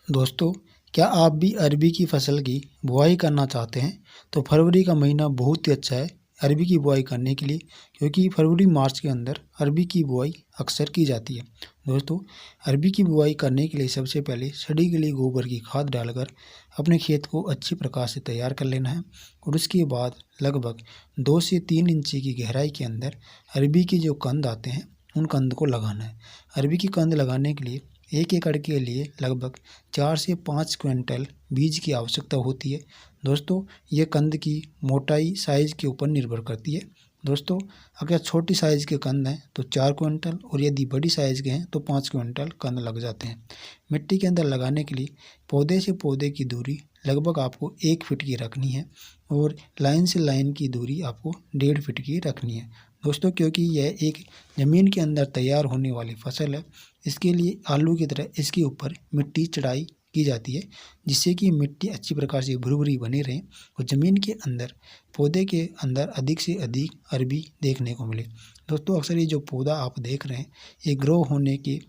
दोस्तों, क्या आप भी अरबी की फसल की बुआई करना चाहते हैं? तो फरवरी का महीना बहुत ही अच्छा है अरबी की बुआई करने के लिए, क्योंकि फरवरी मार्च के अंदर अरबी की बुआई अक्सर की जाती है। दोस्तों, अरबी की बुआई करने के लिए सबसे पहले सड़ी गली गोबर की खाद डालकर अपने खेत को अच्छी प्रकार से तैयार कर लेना है और उसके बाद लगभग 2 से 3 इंची की गहराई के अंदर अरबी के जो कंद आते हैं उन कंद को लगाना है। अरबी की कंद लगाने के लिए 1 एकड़ के लिए लगभग 4 से 5 क्विंटल बीज की आवश्यकता होती है। दोस्तों, ये कंद की मोटाई साइज़ के ऊपर निर्भर करती है। दोस्तों, अगर छोटी साइज़ के कंद हैं तो 4 क्विंटल और यदि बड़ी साइज़ के हैं तो 5 क्विंटल कंद लग जाते हैं। मिट्टी के अंदर लगाने के लिए पौधे से पौधे की दूरी लगभग आपको 1 फीट की रखनी है और लाइन से लाइन की दूरी आपको 1.5 फीट की रखनी है। दोस्तों, क्योंकि यह एक ज़मीन के अंदर तैयार होने वाली फसल है, इसके लिए आलू की तरह इसके ऊपर मिट्टी चढ़ाई की जाती है, जिससे कि मिट्टी अच्छी प्रकार से भुरभुरी बनी रहे और ज़मीन के अंदर पौधे के अंदर अधिक से अधिक अरबी देखने को मिले। दोस्तों, अक्सर ये जो पौधा आप देख रहे हैं, ये ग्रो होने के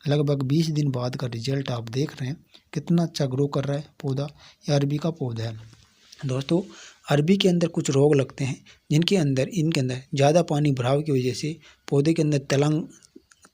लगभग 20 दिन बाद का रिजल्ट आप देख रहे हैं। कितना अच्छा ग्रो कर रहा है पौधा, यह अरबी का पौधा है। दोस्तों, अरबी के अंदर कुछ रोग लगते हैं इनके अंदर ज़्यादा पानी भराव की वजह से पौधे के अंदर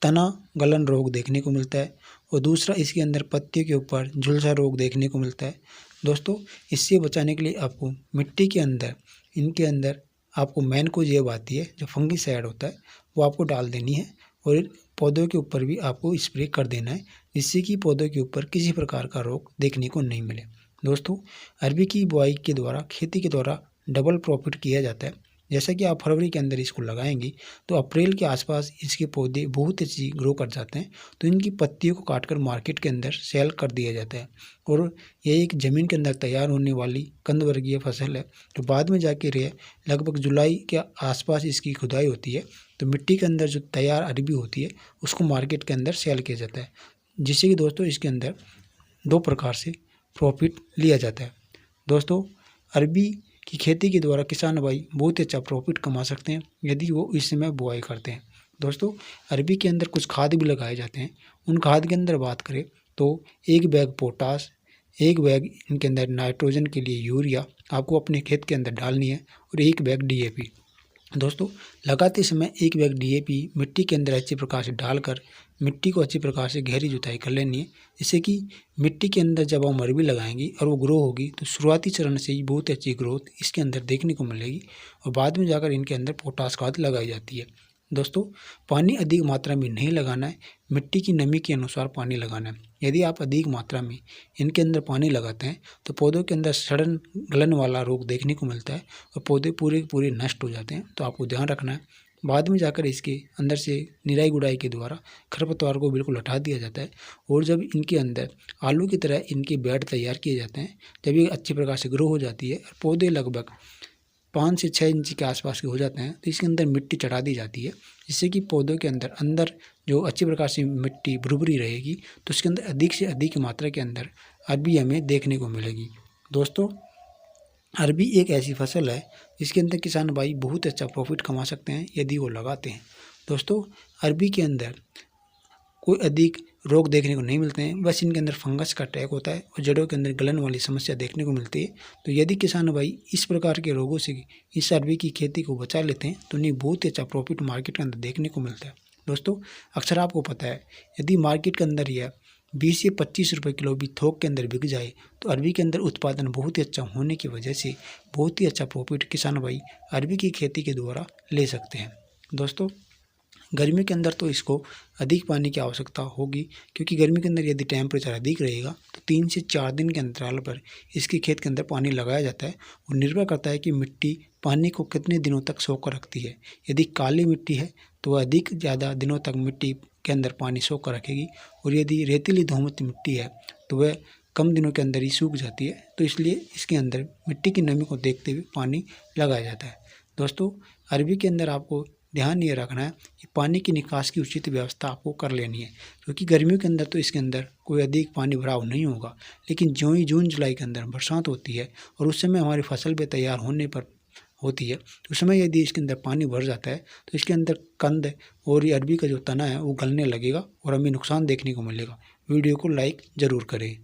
तना गलन रोग देखने को मिलता है और दूसरा इसके अंदर पत्तियों के ऊपर झुलसा रोग देखने को मिलता है। दोस्तों, इससे बचाने के लिए आपको मिट्टी के अंदर इनके अंदर आपको मैनकोजेब आती है, जो फंगिसाइड होता है, वो आपको डाल देनी है और पौधों के ऊपर भी आपको स्प्रे कर देना है, जिससे कि पौधों के ऊपर किसी प्रकार का रोग देखने को नहीं मिले। दोस्तों, अरबी की बुआई के द्वारा खेती के द्वारा डबल प्रॉफिट किया जाता है। जैसा कि आप फरवरी के अंदर इसको लगाएंगे तो अप्रैल के आसपास इसके पौधे बहुत अच्छी ग्रो कर जाते हैं, तो इनकी पत्तियों को काटकर मार्केट के अंदर सेल कर दिया जाता है और ये एक ज़मीन के अंदर तैयार होने वाली कंद वर्गीय फसल है, जो बाद में जाके लगभग जुलाई के आसपास इसकी खुदाई होती है, तो मिट्टी के अंदर जो तैयार अरबी होती है उसको मार्केट के अंदर सेल किया जाता है, जिससे कि दोस्तों इसके अंदर 2 प्रकार से प्रॉफिट लिया जाता है। दोस्तों, अरबी की खेती के द्वारा किसान भाई बहुत अच्छा प्रॉफिट कमा सकते हैं यदि वो इस समय बुआई करते हैं। दोस्तों, अरबी के अंदर कुछ खाद भी लगाए जाते हैं। उन खाद के अंदर बात करें तो 1 बैग पोटास, 1 बैग इनके अंदर नाइट्रोजन के लिए यूरिया आपको अपने खेत के अंदर डालनी है और 1 बैग डीएपी। दोस्तों, लगाते समय 1 बैग डीएपी मिट्टी के अंदर अच्छी प्रकार से डालकर मिट्टी को अच्छी प्रकार से गहरी जुताई कर लेनी है, जिससे कि मिट्टी के अंदर जब हम अरबी लगाएंगे और वो ग्रो होगी तो शुरुआती चरण से ही बहुत अच्छी ग्रोथ इसके अंदर देखने को मिलेगी और बाद में जाकर इनके अंदर पोटास खाद लगाई जाती है। दोस्तों, पानी अधिक मात्रा में नहीं लगाना है, मिट्टी की नमी के अनुसार पानी लगाना है। यदि आप अधिक मात्रा में इनके अंदर पानी लगाते हैं तो पौधों के अंदर सड़न गलन वाला रोग देखने को मिलता है और पौधे पूरे के पूरे नष्ट हो जाते हैं, तो आपको ध्यान रखना है। बाद में जाकर इसके अंदर से निराई गुड़ाई के द्वारा खरपतवार को बिल्कुल हटा दिया जाता है और जब इनके अंदर आलू की तरह इनके बेड तैयार किए जाते हैं, जब ये अच्छी प्रकार से ग्रो हो जाती है और पौधे लगभग 5 से 6 इंच के आसपास के हो जाते हैं, तो इसके अंदर मिट्टी चढ़ा दी जाती है, जिससे कि पौधों के अंदर अंदर जो अच्छी प्रकार से मिट्टी भुरभुरी रहेगी, तो इसके अंदर अधिक से अधिक मात्रा के अंदर अरबी हमें देखने को मिलेगी। दोस्तों, अरबी एक ऐसी फसल है जिसके अंदर किसान भाई बहुत अच्छा प्रॉफिट कमा सकते हैं यदि वो लगाते हैं। दोस्तों, अरबी के अंदर कोई अधिक रोग देखने को नहीं मिलते हैं, बस इनके अंदर फंगस का अटैक होता है और जड़ों के अंदर गलन वाली समस्या देखने को मिलती है। तो यदि किसान भाई इस प्रकार के रोगों से इस अरबी की खेती को बचा लेते हैं तो उन्हें बहुत ही अच्छा प्रॉफिट मार्केट के अंदर देखने को मिलता है। दोस्तों, अक्सर आपको पता है यदि मार्केट के अंदर यह 20 से 25 रुपये किलो भी थोक के अंदर बिक जाए तो अरबी के अंदर उत्पादन बहुत ही अच्छा होने की वजह से बहुत ही अच्छा प्रॉफिट किसान भाई अरबी की खेती के द्वारा ले सकते हैं। दोस्तों, गर्मी के अंदर तो इसको अधिक पानी की आवश्यकता होगी, क्योंकि गर्मी के अंदर यदि टेम्परेचर अधिक रहेगा तो 3 से 4 दिन के अंतराल पर इसके खेत के अंदर पानी लगाया जाता है और निर्भर करता है कि मिट्टी पानी को कितने दिनों तक सोख कर रखती है। यदि काली मिट्टी है तो वह अधिक ज़्यादा दिनों तक मिट्टी के अंदर पानी सोख कर रखेगी और यदि रेतीली दोमट मिट्टी है तो वह कम दिनों के अंदर ही सूख जाती है, तो इसलिए इसके अंदर मिट्टी की नमी को देखते हुए पानी लगाया जाता है। दोस्तों, अरबी के अंदर आपको ध्यान ये रखना है कि पानी की निकास की उचित व्यवस्था आपको कर लेनी है, क्योंकि गर्मियों के अंदर तो इसके अंदर कोई अधिक पानी भराव नहीं होगा, लेकिन जो ही जून जुलाई के अंदर बरसात होती है और उस समय हमारी फसल भी तैयार होने पर होती है, तो उस समय यदि इसके अंदर पानी भर जाता है तो इसके अंदर कंद और ये अरबी का जो तना है वो गलने लगेगा और हमें नुकसान देखने को मिलेगा। वीडियो को लाइक ज़रूर करें।